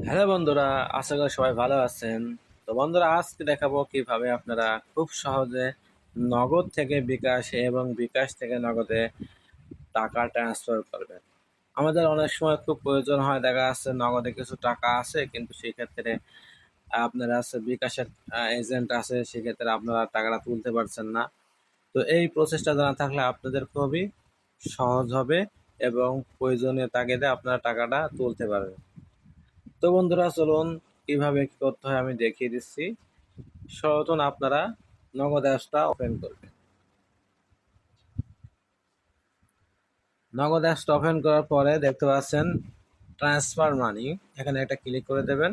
Hello বন্ধুরা, আশা করি সবাই ভালো আছেন। তো বন্ধুরা, আজকে দেখাবো কিভাবে আপনারা খুব সহজে নগদ থেকে বিকাশে এবং বিকাশ থেকে নগদে টাকা ট্রান্সফার করবেন। আমাদের অনেক সময় খুব প্রয়োজন হয়, দেখা যাচ্ছে নগদে কিছু টাকা আছে কিন্তু সেই ক্ষেত্রে আপনারা আছে বিকাশের এজেন্ট আছে, সেক্ষেত্রে আপনারা টাকাটা তুলতে পারছেন না। তো এই প্রসেসটা জানা থাকলে আপনাদের খুবই সহজ হবে এবং প্রয়োজনীয় তাগিদে আপনারা টাকাটা তুলতে পারবেন। তো বন্ধুরা, চলুন কিভাবে কি করতে হয় আমি দেখিয়ে দিচ্ছি। সর্বপ্রথম আপনারা নগদ অ্যাপসটা ওপেন করবেন। নগদ অ্যাপসটা ওপেন করার পরে দেখতে পাচ্ছেন ট্রান্সফার মানি, এখানে একটা ক্লিক করে দেবেন।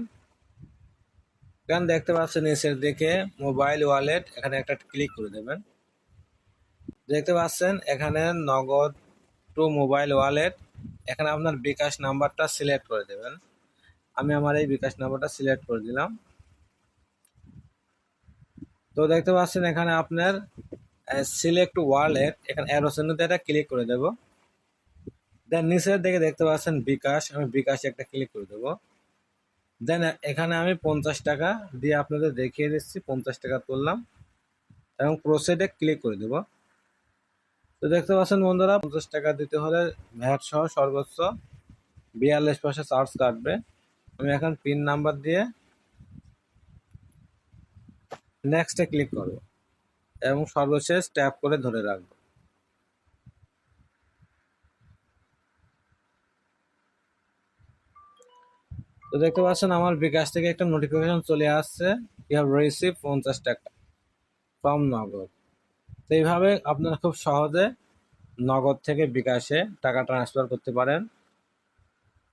এখানে দেখতে পাচ্ছেন নিচের দিকে মোবাইল ওয়ালেট, এখানে একটা ক্লিক করে দেবেন। দেখতে পাচ্ছেন এখানে নগদ টু মোবাইল ওয়ালেট, এখানে আপনার বিকাশ নাম্বারটা সিলেক্ট করে দেবেন। আমি আমার এই বিকাশ নাম্বারটা সিলেক্ট করে দিলাম। তো দেখতে পাচ্ছেন এখানে আপনার সিলেক্ট ওয়ালেট, এখানে অ্যারো চিহ্নতে একটা ক্লিক করে দেব। দেন নিচের দিকে দেখতে পাচ্ছেন বিকাশ, আমি বিকাশে একটা ক্লিক করে দেবো। দেন এখানে আমি 50 টাকা দিয়ে আপনাদের দেখিয়ে দিচ্ছি, 50 টাকা তুললাম এবং প্রসিডে ক্লিক করে দেব। তো দেখতে পাচ্ছেন বন্ধুরা, 50 টাকা দিতে হলে ভ্যাট সহ সর্বোচ্চ 42 পয়সা চার্জ কাটবে। আমি এখন পিন নাম্বার দিয়ে নেক্সটে ক্লিক করব এবং সর্বশেষ ট্যাপ করে ধরে রাখবো। তো দেখতে পাচ্ছেন আমার বিকাশ থেকে একটা নোটিফিকেশন চলে আসছে, ইউ হ্যাভ রিসিভ 50 টাকা ফ্রম নগদ। তো এইভাবে আপনারা খুব সহজে নগদ থেকে বিকাশে টাকা ট্রান্সফার করতে পারেন।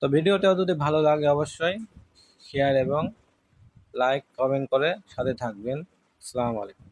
তো ভিডিওটাও যদি ভালো লাগে অবশ্যই শেয়ার এবং লাইক কমেন্ট করে সাথে থাকবেন। আসসালামু আলাইকুম।